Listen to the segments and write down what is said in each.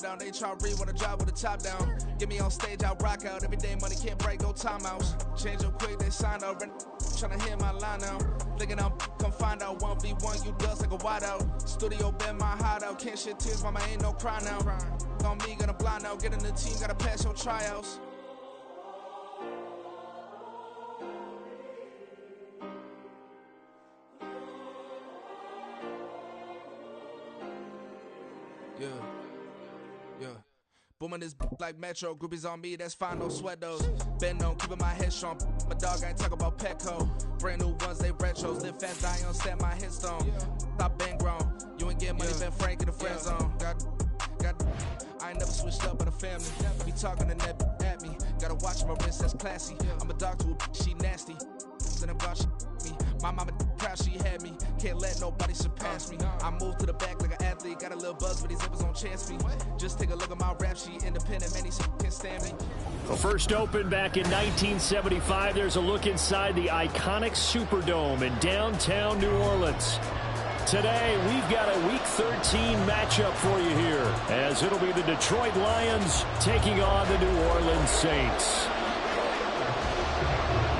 down. They try to read when I drive with the top down. Get me on stage, I rock out. Every day money can't break, go timeouts. Change up quick, they sign up. Tryna hear my line now. Thinking I'm come find out 1v1, you dust like a wideout. Studio been my hideout. Can't shed tears, mama ain't no cry now. On me, gonna blind out. Get in the team, gotta pass your tryouts. Yeah. Booming this like Metro, groupies on me, that's fine, no sweat those. Been on, keeping my head strong. My dog ain't talk about Petco. Brand new ones, they retros. Live fast, I ain't on set my headstone. Stop been grown. You ain't getting money, been Frank in the friend zone. Got. I ain't never switched up with a family. Be talking to that at me. Gotta watch my wrist, that's classy. I'm a dog to a she nasty. And about me. My mama proud she had me. Can't let nobody surpass me. I move to the back like an athlete. Got a little buzz, but these zippers don't chance me. Just take a look at my rap sheet. Independent, man, these can't stand me. Well, first opened back in 1975. There's a look inside the iconic Superdome in downtown New Orleans. Today, we've got a Week 13 matchup for you here, as it'll be the Detroit Lions taking on the New Orleans Saints.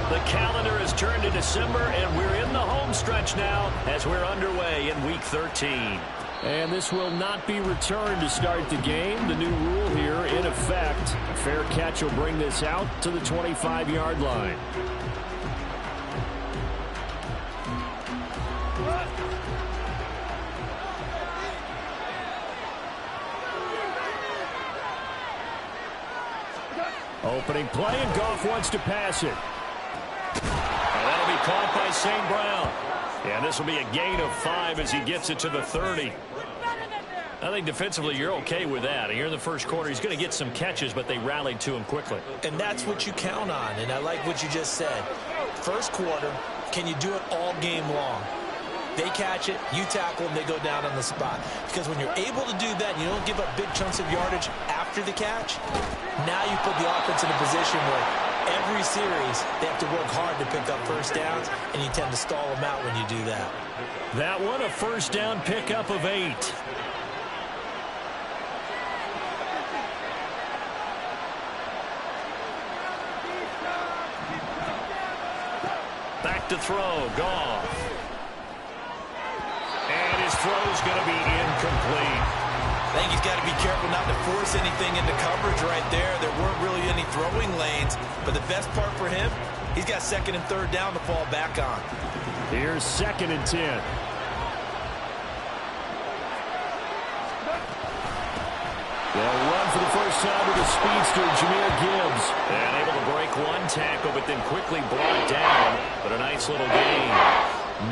The calendar has turned to December, and we're in the home stretch now as we're underway in Week 13. And this will not be returned to start the game. The new rule here in effect. A fair catch will bring this out to the 25-yard line. Opening play, and Goff wants to pass it. And that'll be caught by St. Brown. And this will be a gain of 5 as he gets it to the 30. I think defensively you're okay with that. Here in the first quarter, he's going to get some catches, but they rallied to him quickly. And that's what you count on, and I like what you just said. First quarter, can you do it all game long? They catch it, you tackle them, they go down on the spot. Because when you're able to do that and you don't give up big chunks of yardage after the catch, now you put the offense in a position where every series they have to work hard to pick up first downs, and you tend to stall them out when you do that. That one, a first down pickup of 8. Back to throw, Goff. And his throw's going to be incomplete. I think he's got to be careful not to force anything into coverage right there. There weren't really any throwing lanes, but the best part for him, he's got second and third down to fall back on. Here's 2nd and 10. They'll run for the first time with the speedster, Jahmyr Gibbs. And able to break one tackle, but then quickly brought down. But a nice little gain.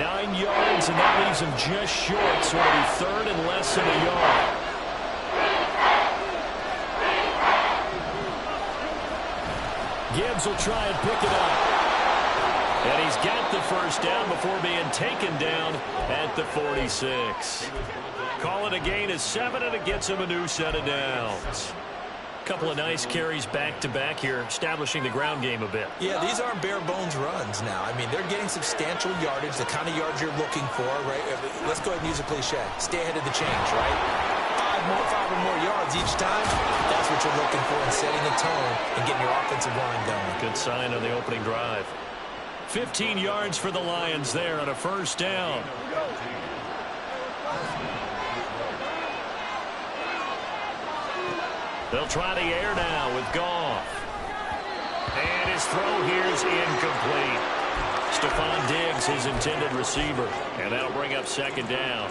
9 yards, and that leaves him just short, so it'll be third and less than a yard. Gibbs will try and pick it up. And he's got the first down before being taken down at the 46. Call it a gain of 7, and it gets him a new set of downs. Couple of nice carries back-to-back here, establishing the ground game a bit. Yeah, these aren't bare-bones runs now. I mean, they're getting substantial yardage, the kind of yards you're looking for, right? Let's go ahead and use a cliche. Stay ahead of the change, right? 5 or more yards each time, that's what you're looking for in setting the tone and getting your offensive line going. Good sign on the opening drive. 15 yards for the Lions there on a first down. They'll try the air now with Goff. And his throw here is incomplete. Stephon Diggs, his intended receiver. And that'll bring up 2nd down.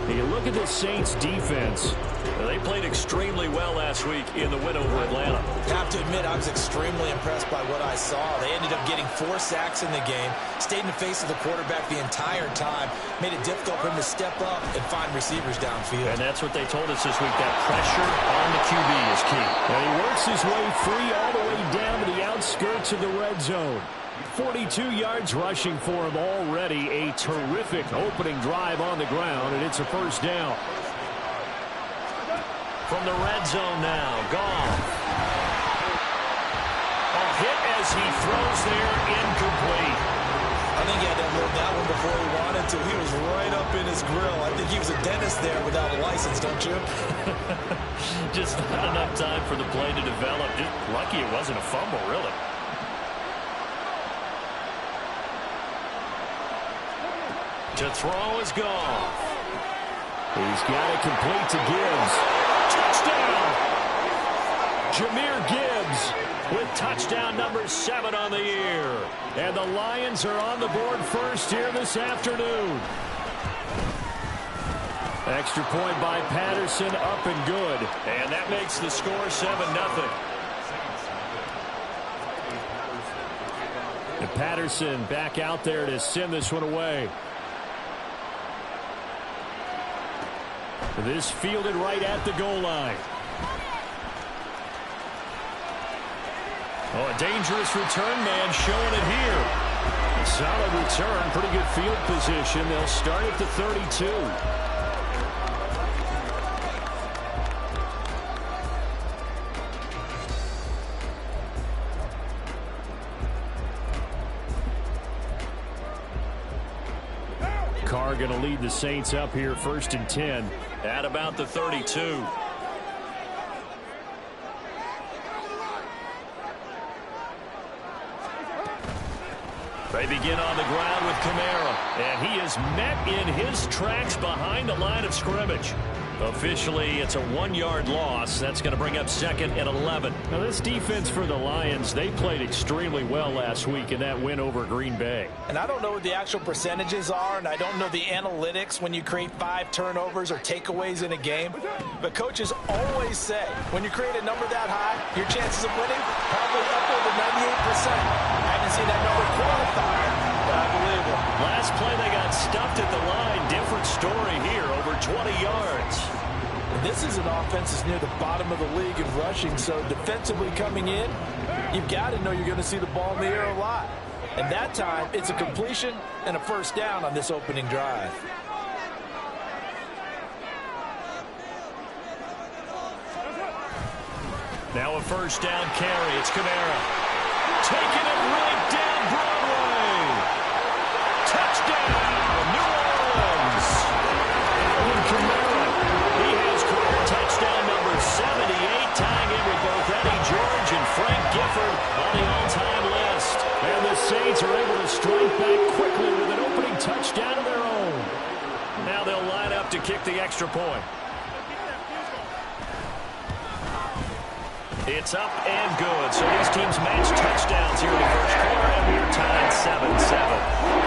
You look at the Saints defense. They played extremely well last week in the win over Atlanta. I have to admit, I was extremely impressed by what I saw. They ended up getting 4 sacks in the game, stayed in the face of the quarterback the entire time, made it difficult for him to step up and find receivers downfield. And that's what they told us this week, that pressure on the QB is key. And he works his way free all the way down to the outskirts of the red zone. 42 yards rushing for him already. A terrific opening drive on the ground, and it's a first down. From the red zone now, Goff. A hit as he throws there, incomplete. I think he had to unload that one before he wanted to. He was right up in his grill. I think he was a dentist there without a license, don't you? Just not enough time for the play to develop. Just lucky it wasn't a fumble, really. To throw is gone. He's got it complete to Gibbs. Touchdown! Jahmyr Gibbs with touchdown number 7 on the year. And the Lions are on the board first here this afternoon. Extra point by Patterson, up and good. And that makes the score 7-0. And Patterson back out there to send this one away. This fielded right at the goal line. Oh, a dangerous return man showing it here. A solid return, pretty good field position. They'll start at the 32. Carr going to lead the Saints up here, 1st and 10. At about the 32. They begin on the ground with Kamara, and he is met in his tracks behind the line of scrimmage. Officially, it's a 1-yard loss. That's going to bring up 2nd and 11. Now, this defense for the Lions, they played extremely well last week in that win over Green Bay. And I don't know what the actual percentages are, and I don't know the analytics when you create 5 turnovers or takeaways in a game. But coaches always say, when you create a number that high, your chances of winning probably up over 98%. I haven't seen that number qualified, but I believe it. Last play, they got stuffed at the line. Different story here, over 20 yards. This is an offense that's near the bottom of the league in rushing, so defensively coming in, you've got to know you're going to see the ball in the air a lot. And that time, it's a completion and a 1st down on this opening drive. Now a 1st down carry. It's Kamara. Taking it right down Broadway. Touchdown, New Orleans. Alvin Kamara. He has career touchdown number 78, tying in with both Eddie George and Frank Gifford on the all-time list. And the Saints are able to strike back quickly with an opening touchdown of their own. Now they'll line up to kick the extra point. It's up and good. So these teams match touchdowns here in the first quarter, and we're tied 7-7.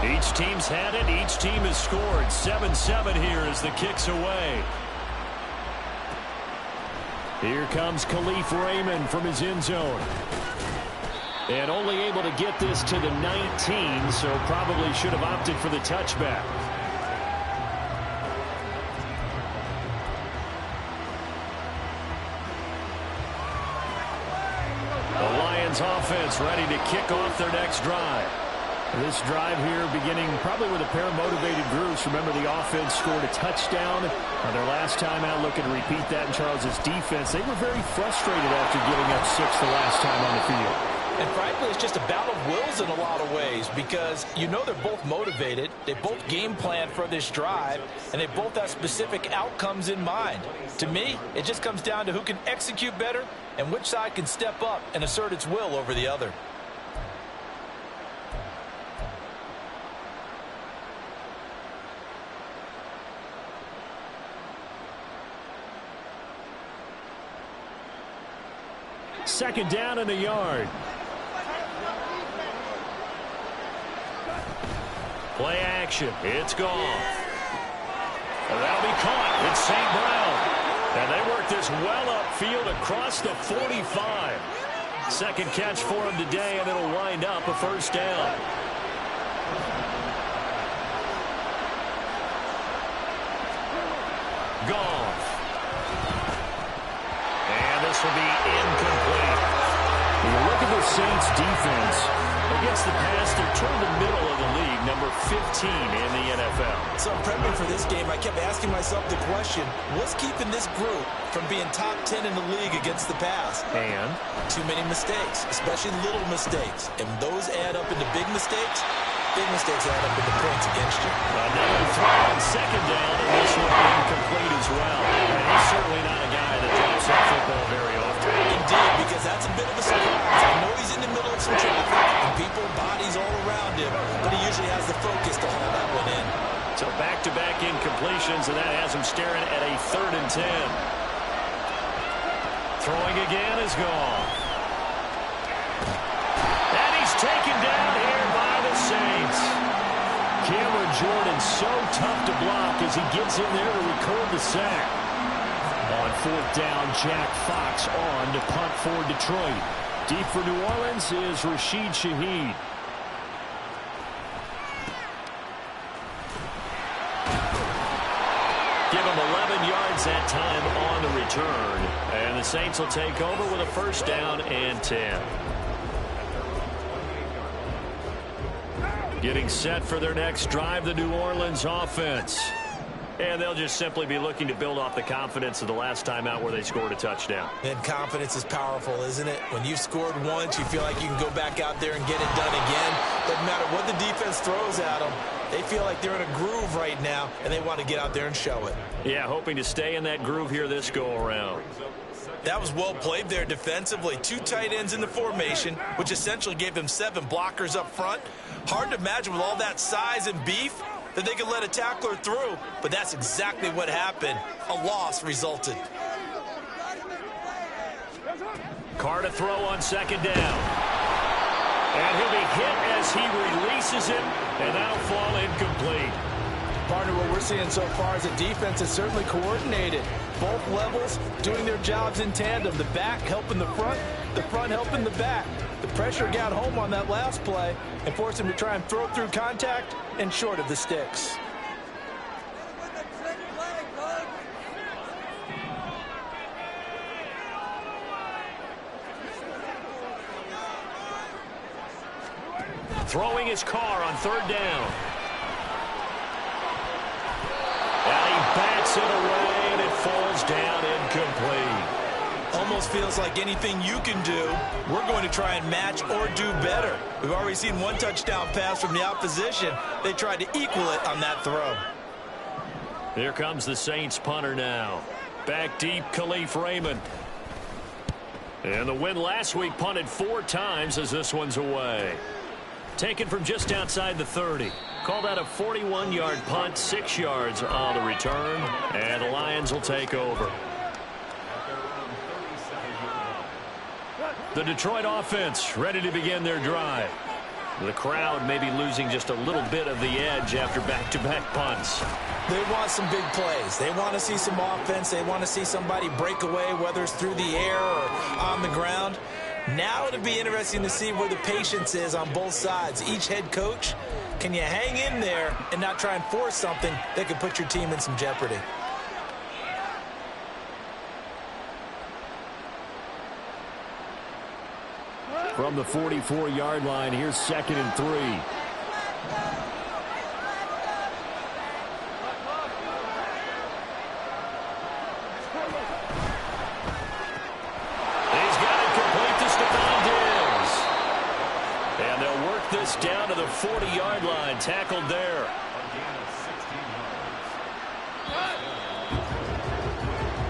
Each team's had it. Each team has scored. 7-7 here as the kick's away. Here comes Khalif Raymond from his end zone. And only able to get this to the 19, so probably should have opted for the touchback. The Lions offense ready to kick off their next drive. This drive here beginning probably with a pair of motivated groups. Remember, the offense scored a touchdown. Their last time out, looking to repeat that in Charles's defense. They were very frustrated after giving up 6 the last time on the field. And frankly, it's just a battle of wills in a lot of ways because you know they're both motivated. They both game plan for this drive, and they both have specific outcomes in mind. To me, it just comes down to who can execute better and which side can step up and assert its will over the other. Second down in the yard. Play action. It's gone. And that'll be caught. It's St. Brown. And they work this well upfield across the 45. Second catch for him today, and it'll wind up a 1st down. Gone. And this will be incomplete. When you look at the Saints defense, against the pass, they're toward the middle of the league, number 15 in the NFL. So prepping for this game, I kept asking myself the question, what's keeping this group from being top 10 in the league against the pass? And too many mistakes, especially little mistakes. And those add up into big mistakes. Big mistakes add up into points against you. Another throw on second down, and this one incomplete as well. And he's certainly not a guy that drops that football very often. Indeed, because that's a bit of a surprise. I know he's in the middle of some traffic, and people, bodies all around him, but he usually has the focus to haul that one in. So back-to-back incompletions, and that has him staring at a 3rd and 10. Throwing again is gone. And he's taken down here by the Saints. Cameron Jordan so tough to block as he gets in there to record the sack. On 4th down, Jack Fox on to punt for Detroit. Deep for New Orleans is Rashid Shaheed. Give him 11 yards that time on the return. And the Saints will take over with a 1st down and 10. Getting set for their next drive, the New Orleans offense. And they'll just simply be looking to build off the confidence of the last time out where they scored a touchdown. And confidence is powerful, isn't it? When you've scored once, you feel like you can go back out there and get it done again. Doesn't matter what the defense throws at them. They feel like they're in a groove right now, and they want to get out there and show it. Yeah, hoping to stay in that groove here this go-around. That was well played there defensively. 2 tight ends in the formation, which essentially gave them 7 blockers up front. Hard to imagine with all that size and beef that they could let a tackler through, but that's exactly what happened. A loss resulted. Carr to throw on 2nd down. And he'll be hit as he releases it, and that'll fall incomplete. Partner, what we're seeing so far is the defense is certainly coordinated. Both levels doing their jobs in tandem. The back helping the front helping the back. The pressure got home on that last play and forced him to try and throw through contact and short of the sticks. Throwing his Carr on 3rd down. And he bats it away, and it falls down incomplete. Almost feels like anything you can do, we're going to try and match or do better. We've already seen 1 touchdown pass from the opposition. They tried to equal it on that throw. Here comes the Saints punter now. Back deep, Khalif Raymond. And the win last week punted 4 times as this one's away. Taken from just outside the 30. Called out a 41-yard punt, 6 yards on the return. And the Lions will take over. The Detroit offense ready to begin their drive. The crowd may be losing just a little bit of the edge after back-to-back punts. They want some big plays. They want to see some offense. They want to see somebody break away, whether it's through the air or on the ground. Now it'll be interesting to see where the patience is on both sides. Each head coach, can you hang in there and not try and force something that could put your team in some jeopardy? from the 44-yard line, here's 2nd and 3. Down to the 40-yard line, tackled there.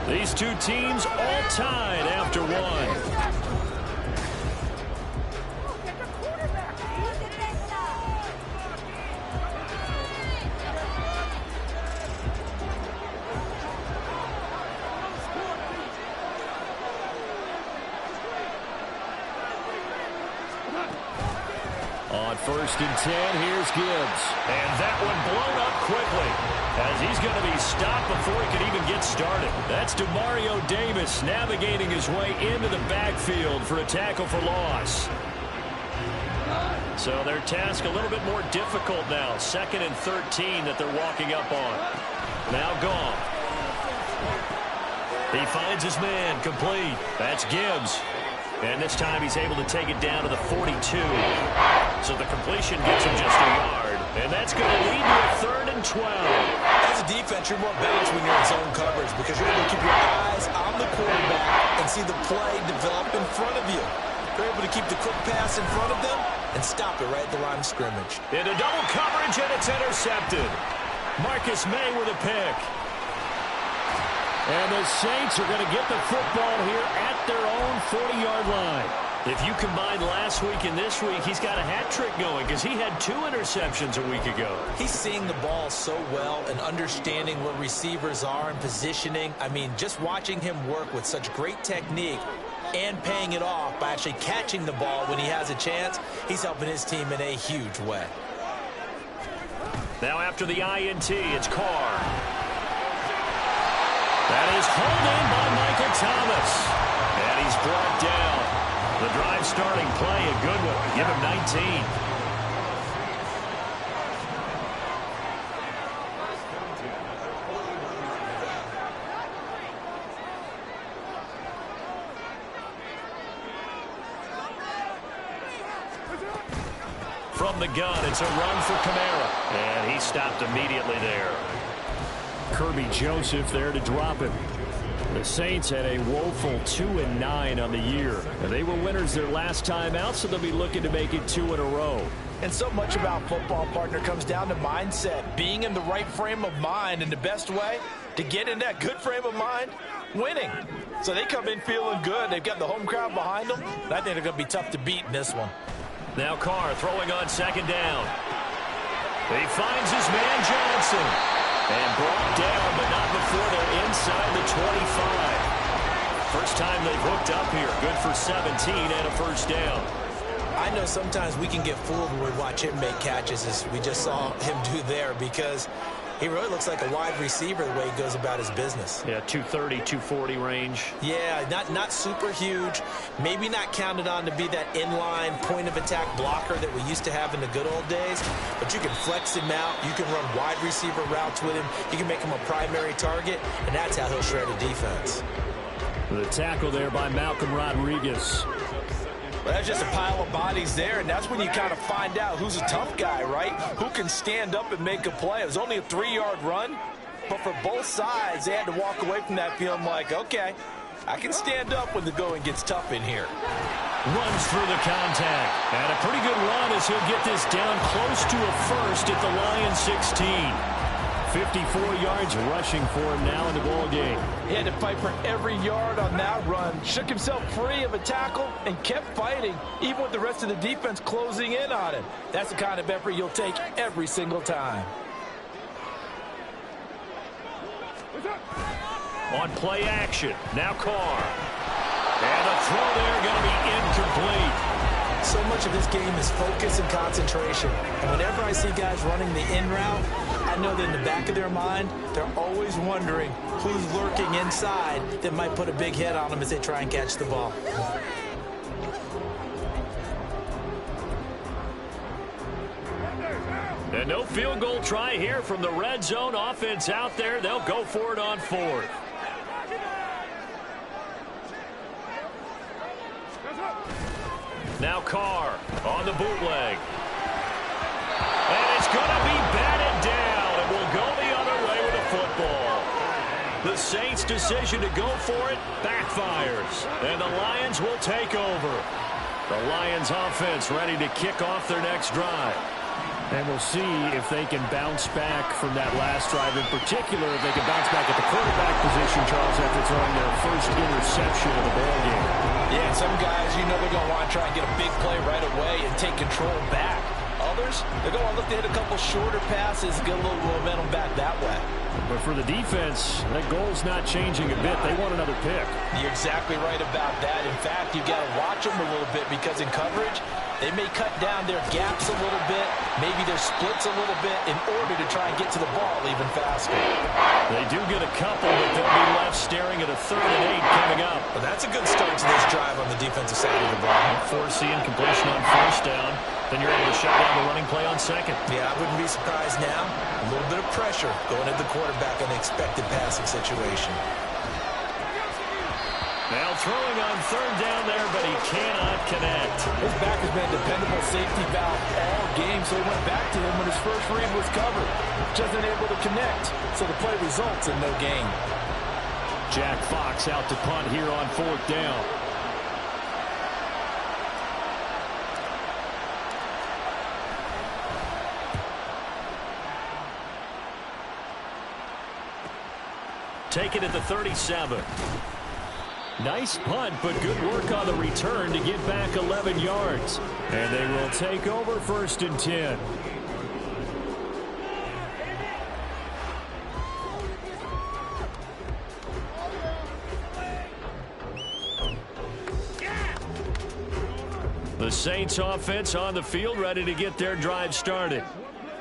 These two teams all tied after one. On 1st and 10, here's Gibbs. And that one blown up quickly as he's going to be stopped before he can even get started. That's Demario Davis navigating his way into the backfield for a tackle for loss. So their task a little bit more difficult now. 2nd and 13 that they're walking up on. Now gone. He finds his man complete. That's Gibbs. And this time he's able to take it down to the 42. So the completion gets him just a yard. And that's going to lead to a 3rd and 12. As a defense, you're more balanced when you're in zone coverage because you're able to keep your eyes on the quarterback and see the play develop in front of you. You're able to keep the quick pass in front of them and stop it right at the line of scrimmage. Into double coverage, and it's intercepted. Marcus May with a pick. And the Saints are going to get the football here at their own 40-yard line. If you combine last week and this week, he's got a hat trick going because he had 2 interceptions a week ago. He's seeing the ball so well and understanding where receivers are and positioning. I mean, just watching him work with such great technique and paying it off by actually catching the ball when he has a chance, he's helping his team in a huge way. Now after the INT, it's Carr. That is hauled in by Michael Thomas. And he's brought down. The drive starting play, a good one. Give him 19. From the gun, it's a run for Kamara. And he stopped immediately there. Kirby Joseph there to drop him. The Saints had a woeful 2-9 on the year. And they were winners their last time out, so they'll be looking to make it 2 in a row. And so much about football, partner, comes down to mindset. Being in the right frame of mind, and the best way to get in that good frame of mind, winning. So they come in feeling good. They've got the home crowd behind them. And I think they're going to be tough to beat in this one. Now Carr throwing on 2nd down. He finds his man Johnson. And brought down, but not before they're inside the 25. First time they've hooked up here. Good for 17 and a 1st down. I know sometimes we can get fooled when we watch him make catches, as we just saw him do there, because he really looks like a wide receiver the way he goes about his business. Yeah, 230, 240 range. Yeah, not super huge. Maybe not counted on to be that inline point-of-attack blocker that we used to have in the good old days. But you can flex him out. You can run wide receiver routes with him. You can make him a primary target, and that's how he'll shred a defense. The tackle there by Malcolm Rodriguez. Well, that's just a pile of bodies there, and that's when you kind of find out who's a tough guy, right? Who can stand up and make a play. It was only a 3-yard run, but for both sides, they had to walk away from that feeling like, okay, I can stand up when the going gets tough in here. Runs through the contact. And a pretty good run as he'll get this down close to a 1st at the Lions 16. 54 yards rushing for him now in the ball game. He had to fight for every yard on that run. Shook himself free of a tackle and kept fighting, even with the rest of the defense closing in on him. That's the kind of effort you'll take every single time. On play action, now Carr. And the throw there going to be incomplete. So much of this game is focus and concentration. And whenever I see guys running the in route, I know that in the back of their mind, they're always wondering who's lurking inside that might put a big hit on them as they try and catch the ball. And no field goal try here from the red zone offense out there. They'll go for it on 4th. Now Carr on the bootleg. And it's going to be batted down, and will go the other way with the football. The Saints' decision to go for it backfires, and the Lions will take over. The Lions offense ready to kick off their next drive. And we'll see if they can bounce back from that last drive. In particular, if they can bounce back at the quarterback position, Charles, after throwing their first interception of the ball game. Yeah, some guys, you know they're going to want to try and get a big play right away and take control back. Others, they're going to look to hit a couple shorter passes, get a little momentum back that way. But for the defense, that goal's not changing a bit. They want another pick. You're exactly right about that. In fact, you've got to watch them a little bit because in coverage, they may cut down their gaps a little bit, maybe their splits a little bit in order to try and get to the ball even faster. They do get a couple, but they'll be left staring at a 3rd and 8 coming up. Well, that's a good start to this drive on the defensive side of the ball. Foreseeing completion on 1st down. Then you're able to shut down the running play on 2nd. Yeah, I wouldn't be surprised now. A little bit of pressure going at the quarterback in an expected passing situation. Now throwing on third down there, but he cannot connect. His back has been a dependable safety valve all game, so he went back to him when his first read was covered. Just unable to connect, so the play results in no gain. Jack Fox out to punt here on fourth down. Take it at the 37. Nice punt, but good work on the return to get back 11 yards. And they will take over 1st and 10. The Saints offense on the field, ready to get their drive started.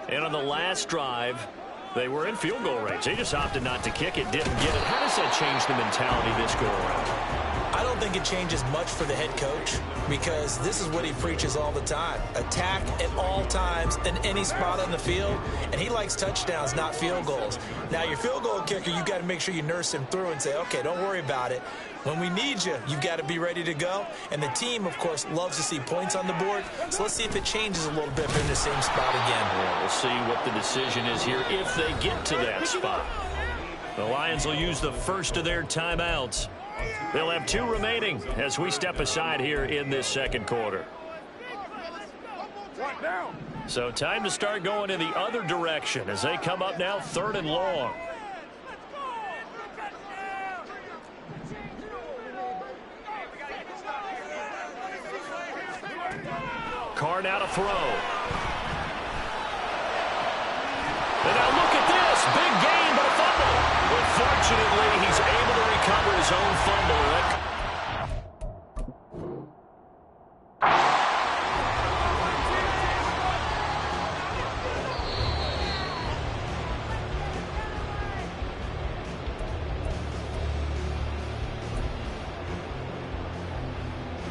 And on the last drive, they were in field goal range. They just opted not to kick it, didn't get it. How does that change the mentality this go around? I don't think it changes much for the head coach because this is what he preaches all the time. Attack at all times in any spot on the field, and he likes touchdowns, not field goals. Now, your field goal kicker, you got to make sure you nurse him through and say, okay, don't worry about it. When we need you, you've got to be ready to go. And the team, of course, loves to see points on the board. So let's see if it changes a little bit if they're in the same spot again. Yeah, we'll see what the decision is here if they get to that spot. The Lions will use the first of their timeouts. They'll have 2 remaining as we step aside here in this second quarter. So time to start going in the other direction as they come up now 3rd and long. Carr now to throw. And now look at this. Big gain, but a fumble. But fortunately, he's able to recover his own fumble, Rick.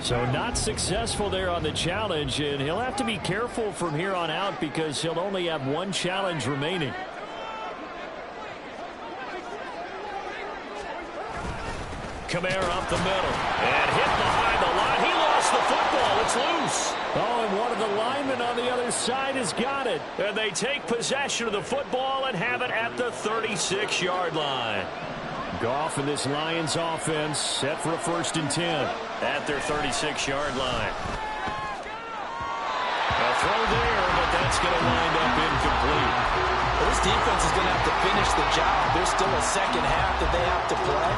So not successful there on the challenge, and he'll have to be careful from here on out because he'll only have 1 challenge remaining. Kamara up the middle and hit behind the line. He lost the football. It's loose. Oh, and one of the linemen on the other side has got it. And they take possession of the football and have it at the 36-yard line. Goff and this Lions offense set for a 1st and 10. At their 36-yard line. A throw there, but that's going to wind up incomplete. Well, this defense is going to have to finish the job. There's still a second half that they have to play.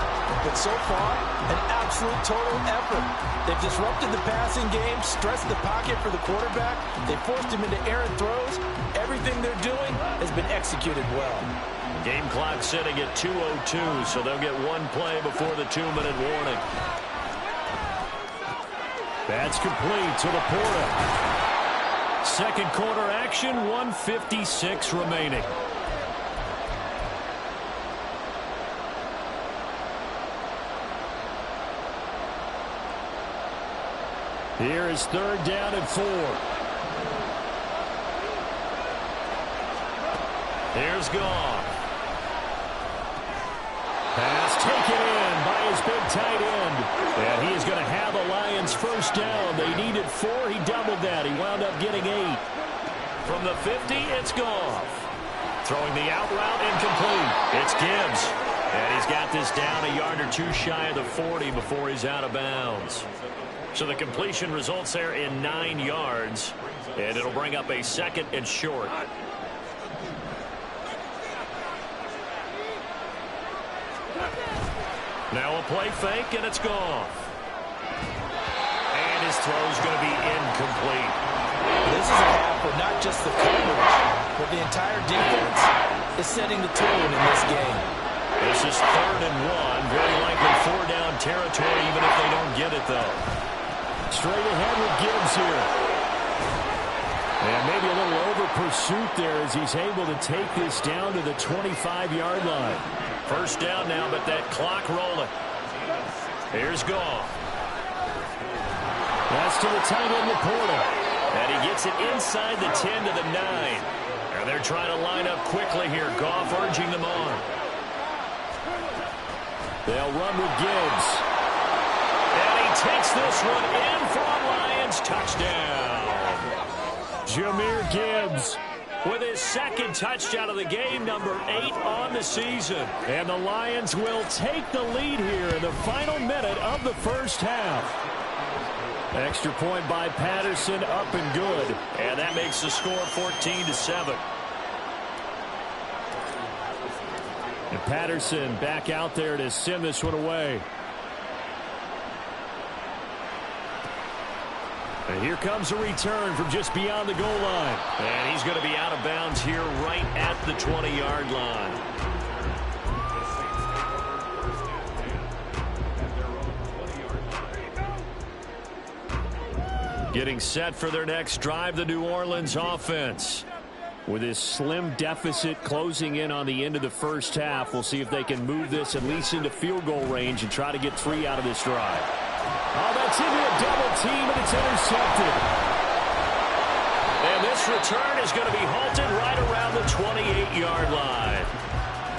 But so far, an absolute total effort. They've disrupted the passing game, stressed the pocket for the quarterback. They forced him into errant throws. Everything they're doing has been executed well. Game clock sitting at 2:02, so they'll get 1 play before the 2-minute warning. That's complete to Laporta. Second quarter action, 1:56 remaining. Here is 3rd down and 4. Here's Goff. Pass taken in by his big tight end. And he is going to have a Lions 1st down. They needed 4. He doubled that. He wound up getting 8. From the 50, it's Goff. Throwing the out route, incomplete. It's Gibbs. And he's got this down a yard or 2 shy of the 40 before he's out of bounds. So the completion results there in 9 yards. And it'll bring up a 2nd and short. Now a play fake, and it's Goff. And his throw's going to be incomplete. This is a half where not just the coverage, but the entire defense is setting the tone in this game. This is 3rd and 1. Very likely 4-down territory, even if they don't get it, though. Straight ahead with Gibbs here. And maybe a little over pursuit there as he's able to take this down to the 25-yard line. 1st down now, but that clock rolling. Here's Goff. That's to the tight end, Laporta. And he gets it inside the 10 to the 9. And they're trying to line up quickly here. Goff urging them on. They'll run with Gibbs. this one in for a Lions touchdown. Jahmyr Gibbs with his second touchdown of the game, number 8 on the season. And the Lions will take the lead here in the final minute of the first half. Extra point by Patterson, up and good. And that makes the score 14-7. And Patterson back out there to send this one away. And here comes a return from just beyond the goal line. And he's going to be out of bounds here right at the 20-yard line. Getting set for their next drive, the New Orleans offense. With this slim deficit closing in on the end of the first half, we'll see if they can move this at least into field goal range and try to get 3 out of this drive. Oh, that's into a double team, and it's intercepted. And this return is going to be halted right around the 28-yard line.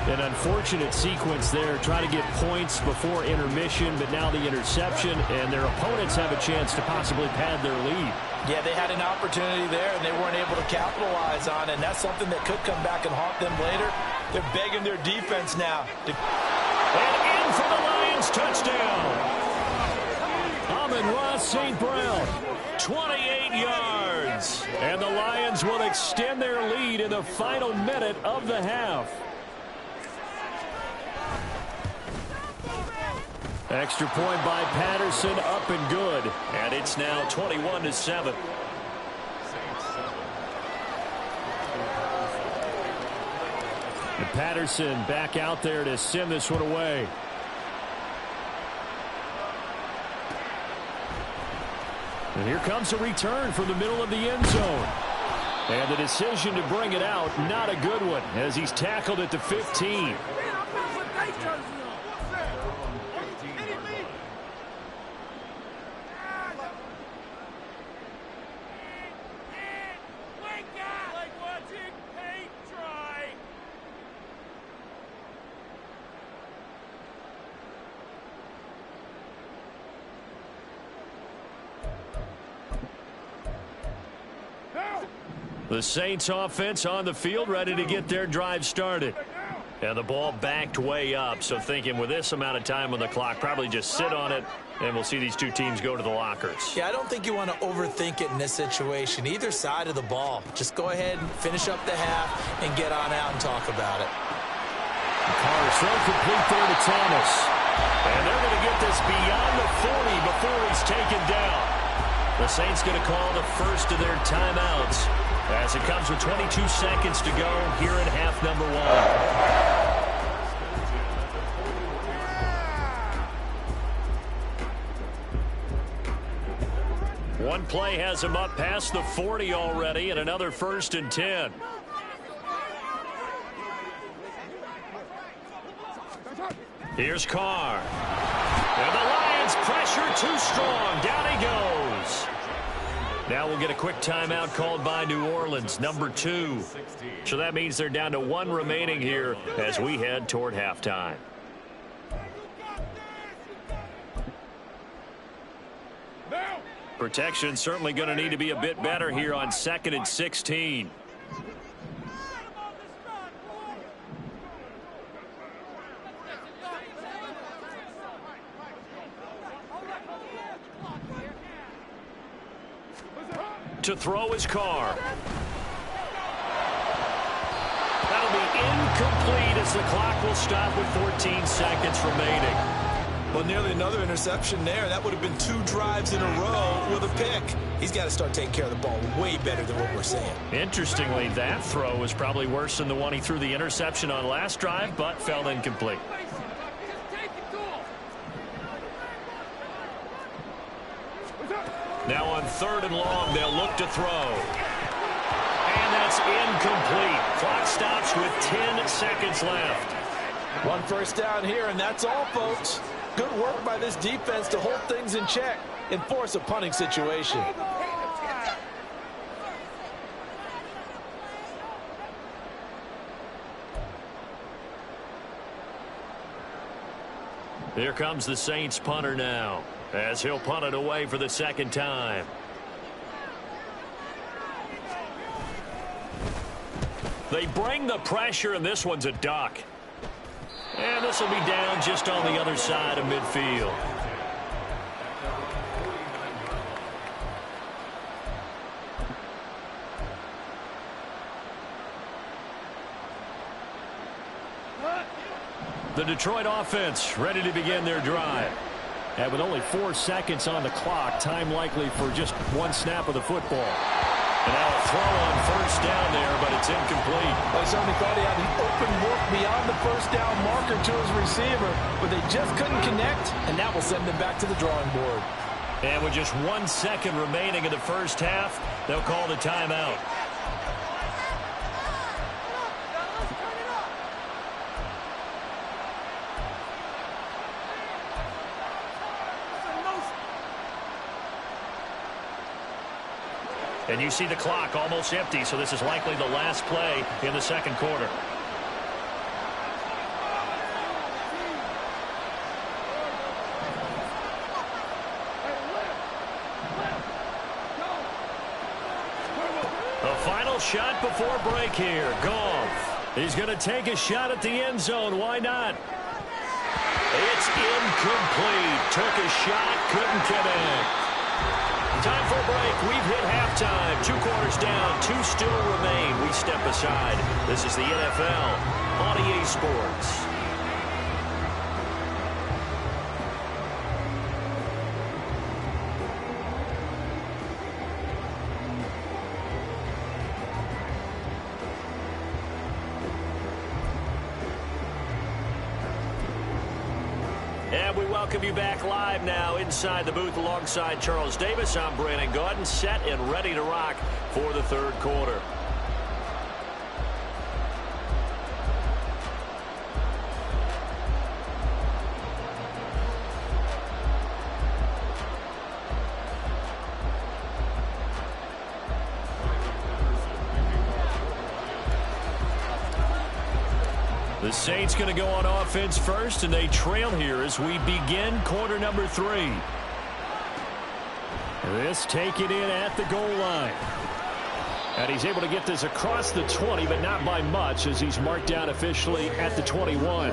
An unfortunate sequence there, trying to get points before intermission, but now the interception, and their opponents have a chance to possibly pad their lead. Yeah, they had an opportunity there, and they weren't able to capitalize on it, and that's something that could come back and haunt them later. They're begging their defense now. And in for the Lions touchdown. Amon-Ra St. Brown. 28 yards. And the Lions will extend their lead in the final minute of the half. Extra point by Patterson, up and good. And it's now 21-7. And Patterson back out there to send this one away. And here comes a return from the middle of the end zone. And the decision to bring it out, not a good one, as he's tackled at the 15. The Saints offense on the field, ready to get their drive started. And the ball backed way up, so thinking with this amount of time on the clock, probably just sit on it, and we'll see these two teams go to the lockers. Yeah, I don't think you want to overthink it in this situation. Either side of the ball. Just go ahead and finish up the half and get on out and talk about it. Carr's throw complete there to Thomas. And they're going to get this beyond the 40 before he's taken down. The Saints going to call the first of their timeouts as it comes with 22 seconds to go here in half number 1. One play has him up past the 40 already, and another 1st and 10. Here's Carr. And the Lions pressure too strong. Down he goes. Now we'll get a quick timeout called by New Orleans, number 2. So that means they're down to 1 remaining here as we head toward halftime. Protection certainly going to need to be a bit better here on 2nd and 16. To throw his Carr. That'll be incomplete as the clock will stop with 14 seconds remaining. Well, nearly another interception there. That would have been 2 drives in a row with a pick. He's got to start taking care of the ball way better than what we're seeing. Interestingly, that throw was probably worse than the one he threw the interception on last drive, but fell incomplete. Now on 3rd and long, they'll look to throw. And that's incomplete. Clock stops with 10 seconds left. 1 first down here, and that's all, folks. Good work by this defense to hold things in check and force a punting situation. Here comes the Saints punter now. as he'll punt it away for the second time. They bring the pressure, and this one's a duck. And this will be down just on the other side of midfield. The Detroit offense ready to begin their drive. And with only 4 seconds on the clock, time likely for just one snap of the football. And now a throw on first down there, but it's incomplete. Well, he certainly thought he had an open look beyond the first down marker to his receiver, but they just couldn't connect, and that will send them back to the drawing board. And with just 1 second remaining in the first half, they'll call the timeout. And you see the clock almost empty, so this is likely the last play in the second quarter. A final shot before break here. Goff. He's going to take a shot at the end zone. Why not? It's incomplete. Took a shot, couldn't connect. Time for a break. We've hit halftime. 2 quarters down. 2 still remain. We step aside. This is the NFL on EA Sports. And we welcome you back live now inside the booth alongside Charles Davis. I'm Brandon Gaudin, set and ready to rock for the third quarter. The Saints going to go on offense first, and they trail here as we begin quarter number 3. This taken in at the goal line. And he's able to get this across the 20, but not by much, as he's marked down officially at the 21.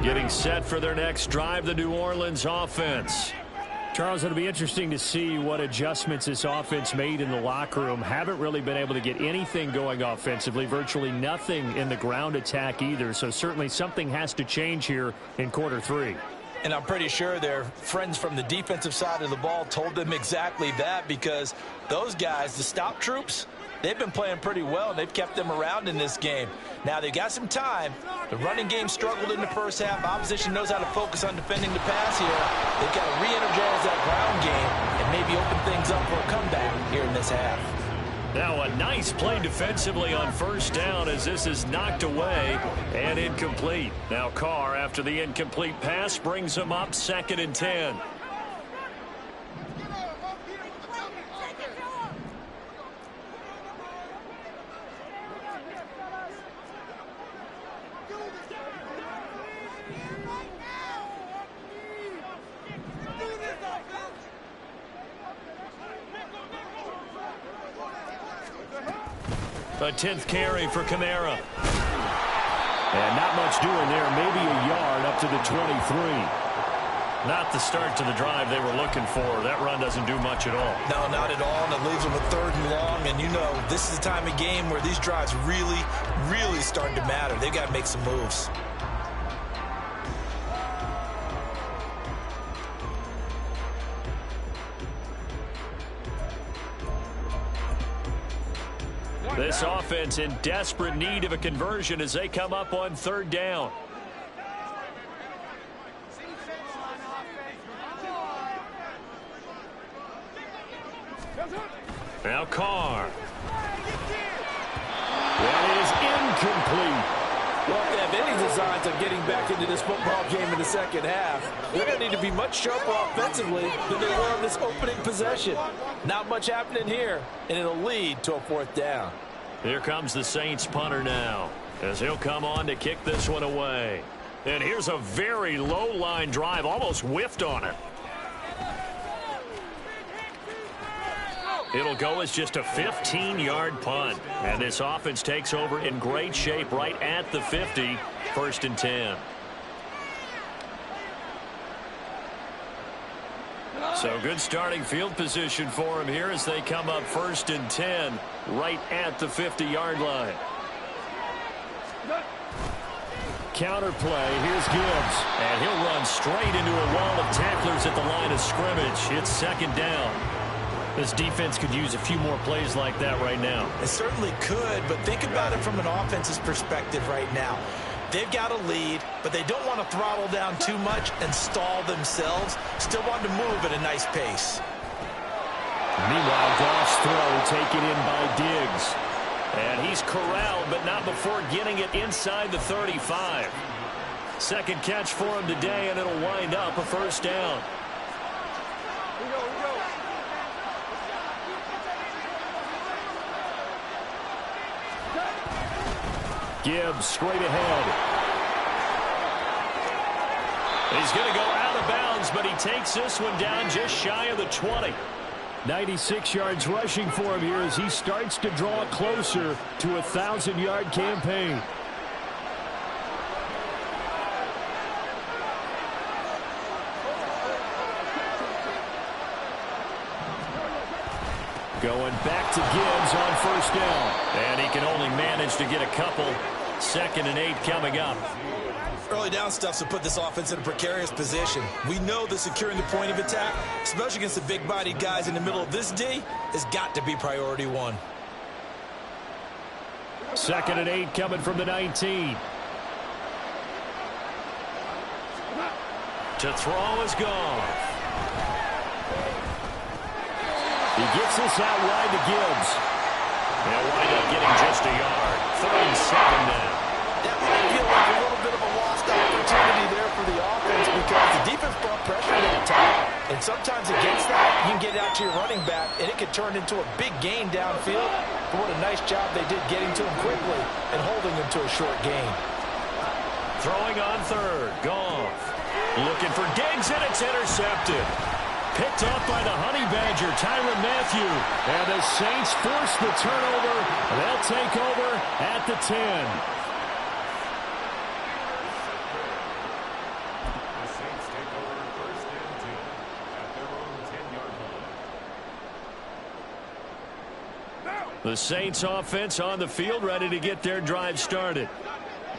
Getting set for their next drive, the New Orleans offense. Charles, it'll be interesting to see what adjustments this offense made in the locker room. Haven't really been able to get anything going offensively, virtually nothing in the ground attack either. So certainly something has to change here in quarter 3. And I'm pretty sure their friends from the defensive side of the ball told them exactly that, because those guys, the stop troops, they've been playing pretty well, and they've kept them around in this game. Now, they've got some time. The running game struggled in the first half. Opposition knows how to focus on defending the pass here. They've got to re-energize that ground game and maybe open things up for a comeback here in this half. Now a nice play defensively on first down as this is knocked away and incomplete. Now Carr, after the incomplete pass, brings him up 2nd and 10. A 10th carry for Kamara. And not much doing there. Maybe a yard up to the 23. Not the start to the drive they were looking for. That run doesn't do much at all. No, not at all. And it leaves them with 3rd and long. And you know, this is the time of game where these drives really start to matter. They've got to make some moves. This offense in desperate need of a conversion as they come up on 3rd down. Now Carr. That is incomplete. Well, if they have any designs of getting back into this football game in the second half, they're going to need to be much sharper offensively than they were on this opening possession. Not much happening here, and it'll lead to a 4th down. Here comes the Saints punter now, as he'll come on to kick this one away. And here's a very low line drive, almost whiffed on it. It'll go as just a 15-yard punt. And this offense takes over in great shape right at the 50, 1st and 10. So good starting field position for him here as they come up 1st and 10 right at the 50-yard line. Counter play. Here's Gibbs. And he'll run straight into a wall of tacklers at the line of scrimmage. It's 2nd down. This defense could use a few more plays like that right now. It certainly could, but think about it from an offense's perspective right now. They've got a lead, but they don't want to throttle down too much and stall themselves. Still want to move at a nice pace. Meanwhile, Goff's throw taken in by Diggs. And he's corralled, but not before getting it inside the 35. 2nd catch for him today, and it'll wind up a 1st down. Gibbs straight ahead. He's going to go out of bounds, but he takes this one down just shy of the 20. 96 yards rushing for him here as he starts to draw closer to a 1,000-yard campaign. Going back to Gibbs on 1st down. And he can only manage to get a couple. 2nd and 8 coming up. Early down stuff to put this offense in a precarious position. We know that securing the point of attack, especially against the big-bodied guys in the middle of this D, has got to be priority 1. 2nd and 8 coming from the 19. To throw is gone. He gets this out wide to Gibbs. They'll wind up getting just a yard. 3rd and 7 now. That might feel like a little bit of a lost opportunity there for the offense because the defense brought pressure that time. And sometimes against that, you can get out to your running back, and it could turn into a big gain downfield. But what a nice job they did getting to him quickly and holding him to a short gain. Throwing on 3rd. Goff. Looking for Diggs, and it's intercepted. Picked off by the Honey Badger, Tyrann Mathieu. And the Saints force the turnover. They'll take over at the 10. The Saints take over 1st and 10 at their own 10-yard line. The Saints offense on the field ready to get their drive started.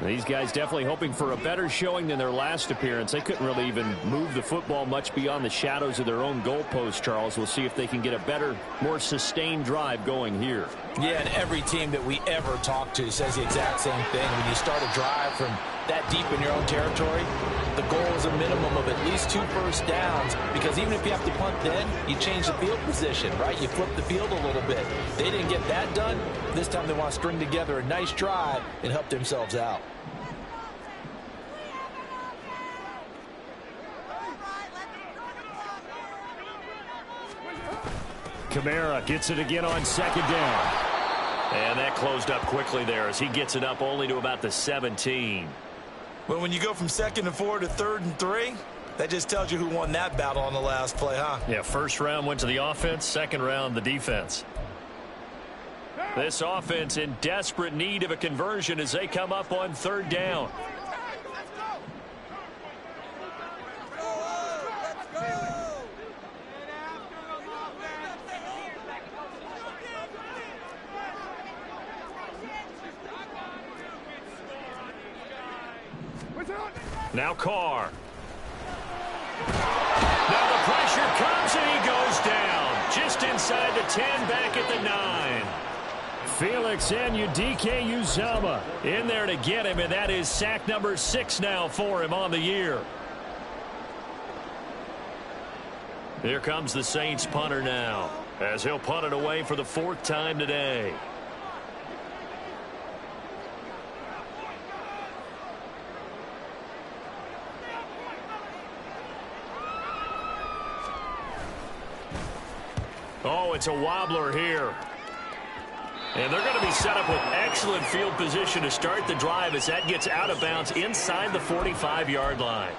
These guys definitely hoping for a better showing than their last appearance. They couldn't really even move the football much beyond the shadows of their own goalpost, Charles. We'll see if they can get a better, more sustained drive going here. Yeah, and every team that we ever talk to says the exact same thing. When you start a drive from that deep in your own territory, the goal is a minimum of at least 2 first downs, because even if you have to punt then, you change the field position, right? You flip the field a little bit. They didn't get that done. This time they want to string together a nice drive and help themselves out. Kamara gets it again on 2nd down. And that closed up quickly there as he gets it up only to about the 17. Well, when you go from 2nd and 4 to 3rd and 3, that just tells you who won that battle on the last play, huh? Yeah, 1st round went to the offense, 2nd round the defense. This offense in desperate need of a conversion as they come up on 3rd down. Now Carr. Now the pressure comes and he goes down. Just inside the 10, back at the 9. Felix Anudike-Uzomah in there to get him, and that is sack number 6 now for him on the year. Here comes the Saints punter now, as he'll punt it away for the 4th time today. Oh, it's a wobbler here. And they're going to be set up with excellent field position to start the drive as that gets out of bounds inside the 45-yard line.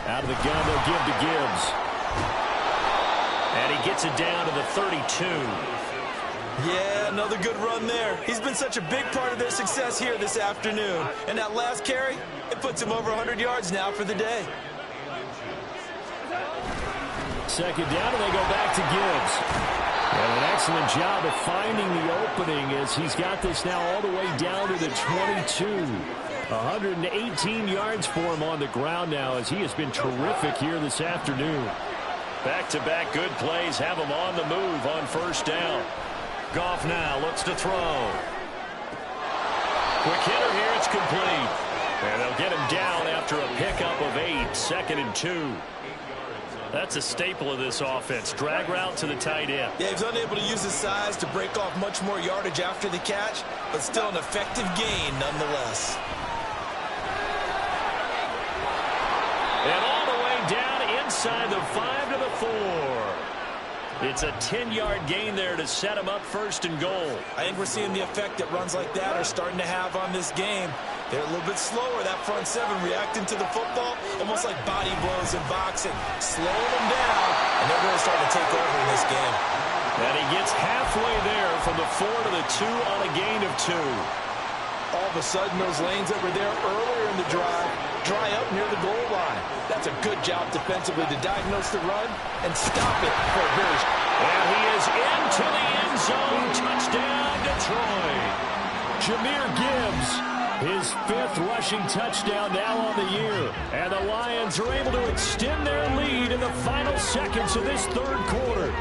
Out of the gun, they'll give to Gibbs. And he gets it down to the 32. Yeah, another good run there. He's been such a big part of their success here this afternoon. And that last carry, it puts him over 100 yards now for the day. Second down, and they go back to Gibbs. And an excellent job of finding the opening as he's got this now all the way down to the 22. 118 yards for him on the ground now as he has been terrific here this afternoon. Back-to-back good plays have him on the move on first down. Goff now looks to throw. Quick hitter here, it's complete. And they'll get him down after a pickup of 8, 2nd and 2. That's a staple of this offense. Drag route to the tight end. Yeah, he's unable to use his size to break off much more yardage after the catch, but still an effective gain nonetheless. And all the way down inside the 5 to the 4. It's a 10-yard gain there to set him up 1st and goal. I think we're seeing the effect that runs like that are starting to have on this game. They're a little bit slower, that front seven, reacting to the football, almost like body blows in boxing, slowing them down, and they're really starting to take over in this game. And he gets halfway there from the 4 to the 2 on a gain of 2. All of a sudden, those lanes that were there earlier in the drive dry up near the goal line. That's a good job defensively to diagnose the run and stop it for a very... And he is into the end zone. Touchdown, Detroit. Jahmyr Gibbs, his 5th rushing touchdown now on the year. And the Lions are able to extend their lead in the final seconds of this 3rd quarter.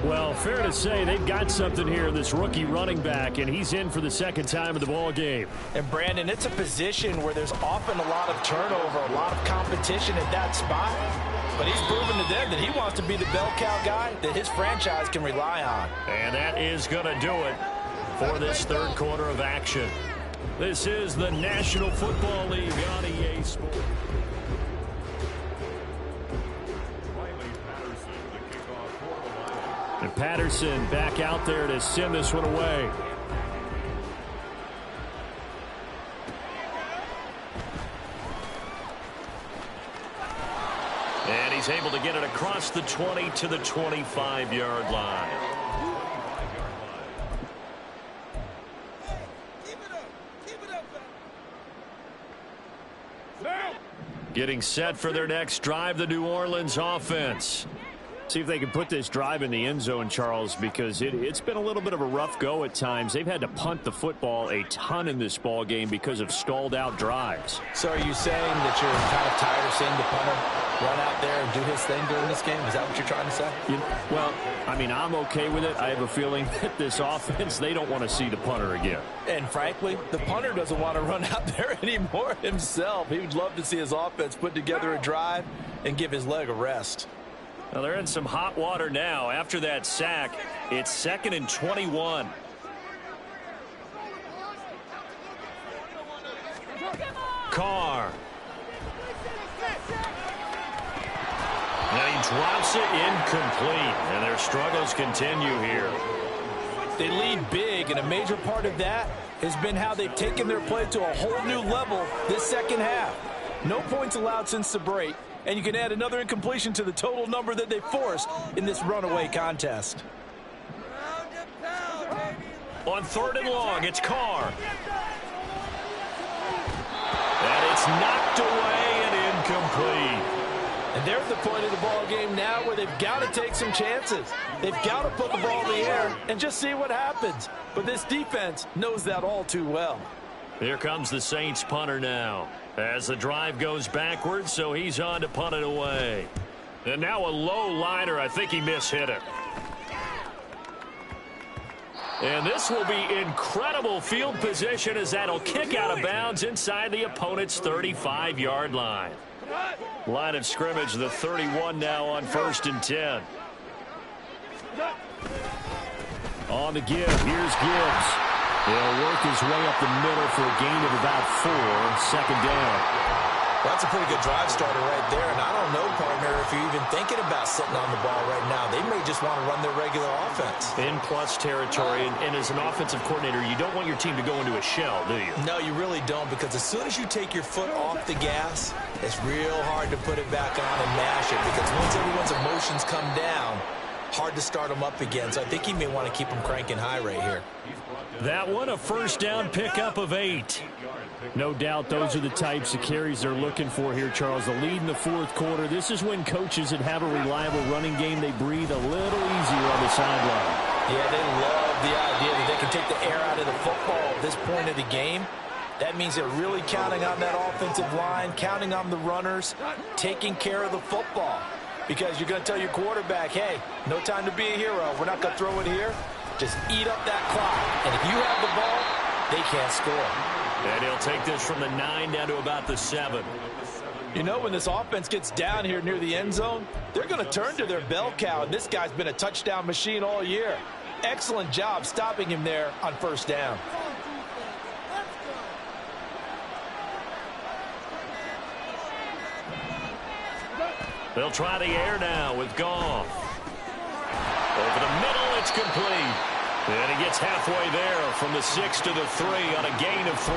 Well, fair to say they've got something here in this rookie running back, and he's in for the 2nd time of the ball game. And, Brandon, it's a position where there's often a lot of turnover, a lot of competition at that spot. But he's proven to them that he wants to be the bell cow guy that his franchise can rely on. And that is going to do it for this 3rd quarter of action. This is the National Football League on EA Sports. And Patterson back out there to send this one away. And he's able to get it across the 20 to the 25-yard line. Getting set for their next drive, the New Orleans offense. See if they can put this drive in the end zone, Charles, because it's been a little bit of a rough go at times. They've had to punt the football a ton in this ball game because of stalled out drives. So are you saying that you're kind of tired of seeing the punter run out there and do his thing during this game? Is that what you're trying to say? Well, I mean, I'm okay with it. I have a feeling that this offense, they don't want to see the punter again. And frankly, the punter doesn't want to run out there anymore himself. He would love to see his offense put together a drive and give his leg a rest. Well, they're in some hot water now. After that sack, it's 2nd and 21. Carr. And he drops it incomplete. And their struggles continue here. They lead big, and a major part of that has been how they've taken their play to a whole new level this 2nd half. No points allowed since the break. And you can add another incompletion to the total number that they forced in this runaway contest. On 3rd and long, it's Carr. And it's knocked away and incomplete. And they're at the point of the ball game now where they've got to take some chances. They've got to put the ball in the air and just see what happens. But this defense knows that all too well. Here comes the Saints punter now. As the drive goes backwards, so he's on to punt it away. And now a low liner. I think he mishit it. And this will be incredible field position as that'll kick out of bounds inside the opponent's 35-yard line. Line of scrimmage, the 31 now on 1st and 10. On the give, here's Gibbs. He'll work his way up the middle for a gain of about 4. 2nd down. Well, that's a pretty good drive starter right there, and I don't know, partner, if you're even thinking about sitting on the ball right now. They may just want to run their regular offense. In plus territory, and as an offensive coordinator, you don't want your team to go into a shell, do you? No, you really don't, because as soon as you take your foot off the gas, it's real hard to put it back on and mash it, because once everyone's emotions come down, hard to start them up again. So I think he may want to keep them cranking high right here. That one, a first down pickup of 8. No doubt those are the types of carries they're looking for here, Charles. The lead in the fourth quarter. This is when coaches that have a reliable running game, they breathe a little easier on the sideline. Yeah, they love the idea that they can take the air out of the football at this point of the game. That means they're really counting on that offensive line, counting on the runners, taking care of the football. Because you're going to tell your quarterback, hey, no time to be a hero. We're not going to throw it here. Just eat up that clock. And if you have the ball, they can't score. And he'll take this from the 9 down to about the 7. You know, when this offense gets down here near the end zone, they're going to turn to their bell cow. And this guy's been a touchdown machine all year. Excellent job stopping him there on first down. They'll try the air now with Goff. Over the middle, it's complete. And he gets halfway there from the 6 to the 3 on a gain of 3.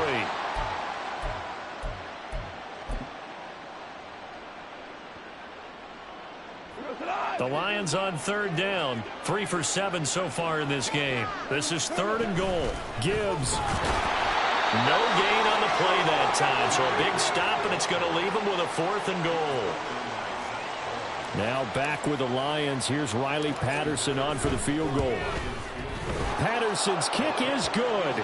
The Lions on third down. 3 for 7 so far in this game. This is 3rd and goal. Gibbs. No gain on the play that time. So a big stop, and it's going to leave him with a 4th and goal. Now back with the Lions. Here's Riley Patterson on for the field goal. Patterson's kick is good.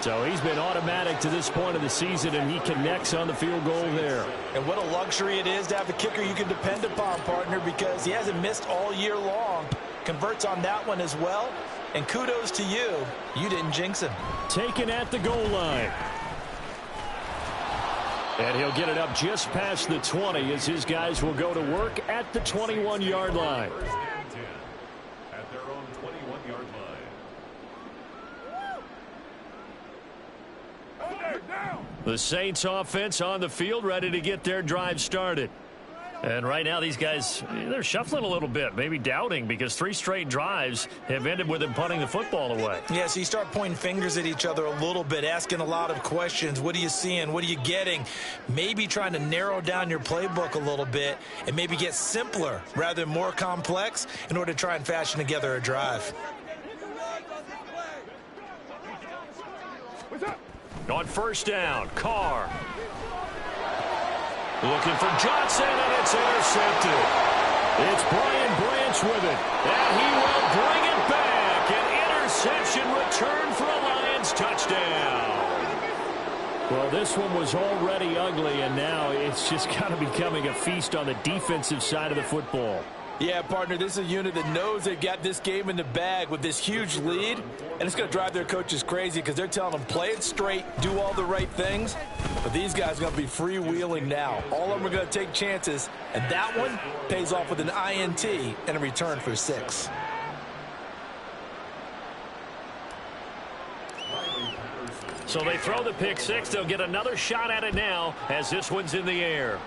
So he's been automatic to this point of the season, and he connects on the field goal there. And what a luxury it is to have a kicker you can depend upon, partner, because he hasn't missed all year long. Converts on that one as well. And kudos to you. You didn't jinx him. Taken at the goal line. And he'll get it up just past the 20 as his guys will go to work at the 21-yard line. At their own 21-yard line. The Saints offense on the field, ready to get their drive started. And right now these guys, they're shuffling a little bit, maybe doubting, because 3 straight drives have ended with them punting the football away. Yeah, so you start pointing fingers at each other a little bit, asking a lot of questions. What are you seeing? What are you getting? Maybe trying to narrow down your playbook a little bit and maybe get simpler rather than more complex in order to try and fashion together a drive. On first down, Carr. Looking for Johnson, and it's intercepted. It's Brian Branch with it. And he will bring it back. An interception return for a Lions touchdown. Well, this one was already ugly, and now it's just kind of becoming a feast on the defensive side of the football. Yeah, partner, this is a unit that knows they've got this game in the bag with this huge lead, and it's going to drive their coaches crazy because they're telling them play it straight, do all the right things, but these guys are going to be freewheeling now. All of them are going to take chances, and that one pays off with an INT and a return for 6. So they throw the pick 6. They'll get another shot at it now as this one's in the air.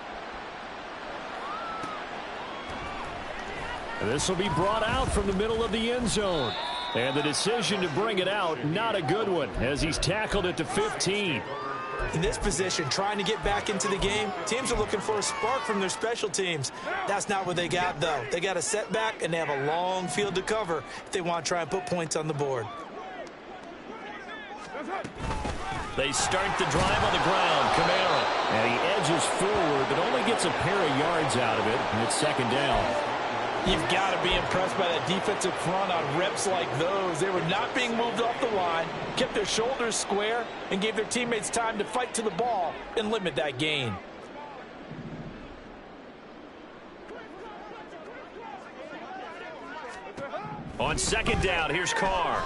This will be brought out from the middle of the end zone. And the decision to bring it out, not a good one, as he's tackled at the 15. In this position, trying to get back into the game, teams are looking for a spark from their special teams. That's not what they got, though. They got a setback, and they have a long field to cover if they want to try and put points on the board. They start the drive on the ground. Kamara. And he edges forward, but only gets a pair of yards out of it, and it's 2nd down. You've got to be impressed by that defensive front on reps like those. They were not being moved off the line, kept their shoulders square, and gave their teammates time to fight to the ball and limit that gain. On 2nd down, here's Carr.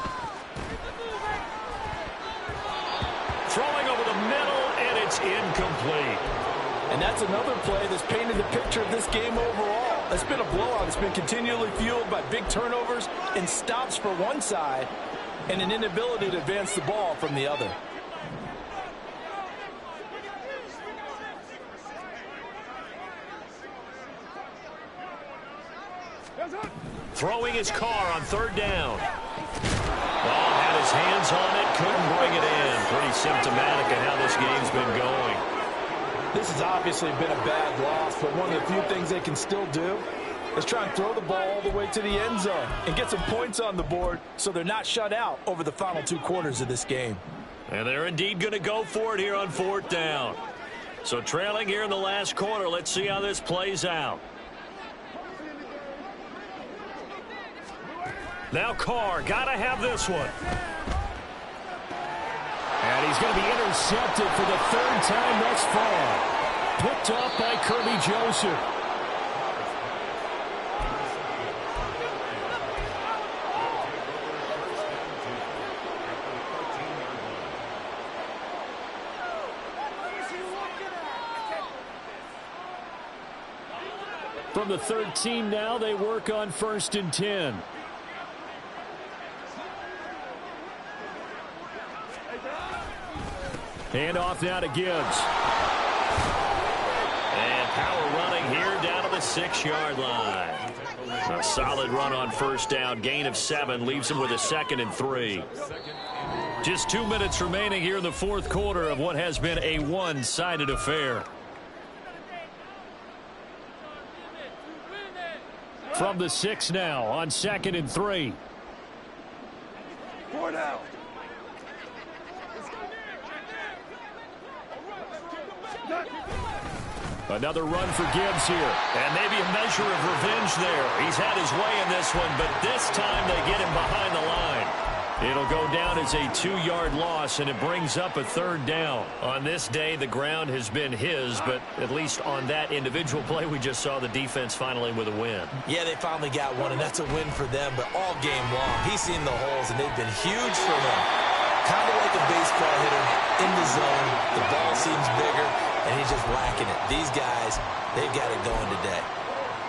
Throwing over the middle, and it's incomplete. And that's another play that's painted the picture of this game overall. It's been a blowout. It's been continually fueled by big turnovers and stops for one side and an inability to advance the ball from the other. Throwing his car on third down. Ball had his hands on it, couldn't bring it in. Pretty symptomatic of how this game's been going. This has obviously been a bad loss, but one of the few things they can still do is try and throw the ball all the way to the end zone and get some points on the board so they're not shut out over the final 2 quarters of this game. And they're indeed going to go for it here on fourth down. So trailing here in the last quarter, let's see how this plays out. Now Carr, got to have this one. And he's going to be intercepted for the 3rd time thus far. Picked up by Kirby Joseph. From the 13 now, they work on 1st and 10. Hand off now to Gibbs. And power running here down to the 6-yard line. A solid run on first down. Gain of 7 leaves him with a 2nd and 3. Just 2 minutes remaining here in the 4th quarter of what has been a one-sided affair. From the 6 now on 2nd and 3. 4 down. Another run for Gibbs here. And maybe a measure of revenge there. He's had his way in this one, but this time they get him behind the line. It'll go down as a 2-yard loss, and it brings up a 3rd down. On this day, the ground has been his, but at least on that individual play, we just saw the defense finally with a win. Yeah, they finally got one, and that's a win for them, but all game long, he's seen the holes, and they've been huge for him. Kind of like a baseball hitter in the zone. The ball seems bigger, and he's just whacking it. These guys, they've got it going today.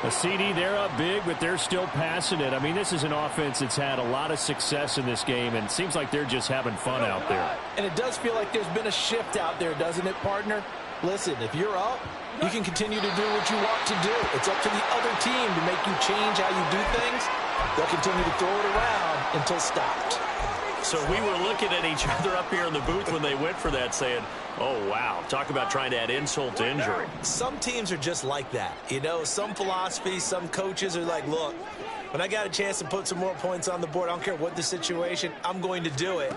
A CD, they're up big, but they're still passing it. I mean, this is an offense that's had a lot of success in this game, and it seems like they're just having fun out there. And it does feel like there's been a shift out there, doesn't it, partner? Listen, if you're up, you can continue to do what you want to do. It's up to the other team to make you change how you do things. They'll continue to throw it around until stopped. So we were looking at each other up here in the booth when they went for that, saying, oh, wow, talk about trying to add insult to injury. Some teams are just like that. You know, some philosophies, some coaches are like, look, when I got a chance to put some more points on the board, I don't care what the situation, I'm going to do it.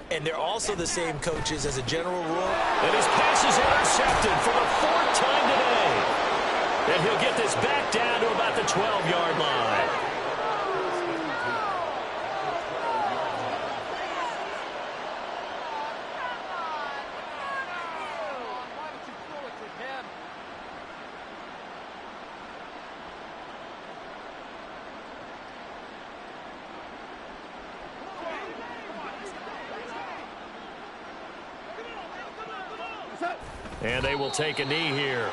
And they're also the same coaches as a general rule. And his pass is intercepted for the 4th time today. And he'll get this back down to about the 12-yard line. And they will take a knee here.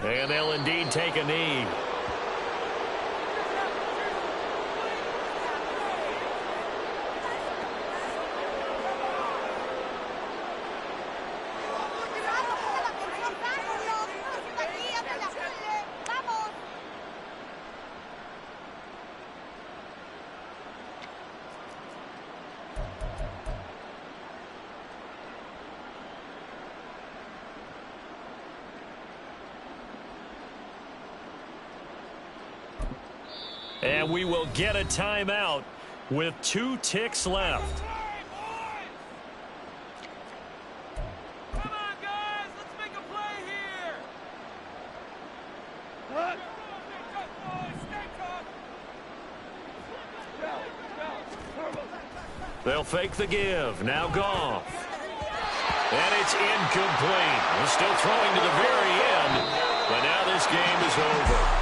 And they'll indeed take a knee. And we will get a timeout with 2 ticks left. Come on, guys. Let's make a play here. They'll fake the give. Now Goff. And it's incomplete. He's still throwing to the very end. But now this game is over.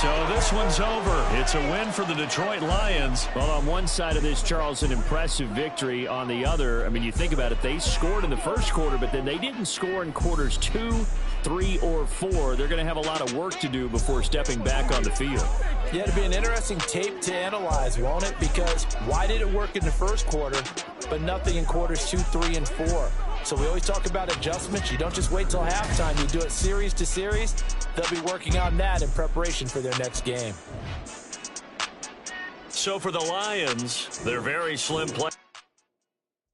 So this one's over. It's a win for the Detroit Lions. Well, on one side of this, Charles, an impressive victory. On the other, I mean, you think about it, they scored in the first quarter, but then they didn't score in quarters 2, 3, or 4. They're going to have a lot of work to do before stepping back on the field. Yeah, it'll be an interesting tape to analyze, won't it? Because why did it work in the first quarter, but nothing in quarters 2, 3, and 4? So we always talk about adjustments. You don't just wait till halftime. You do it series to series. They'll be working on that in preparation for their next game. So for the Lions, they're very slim play.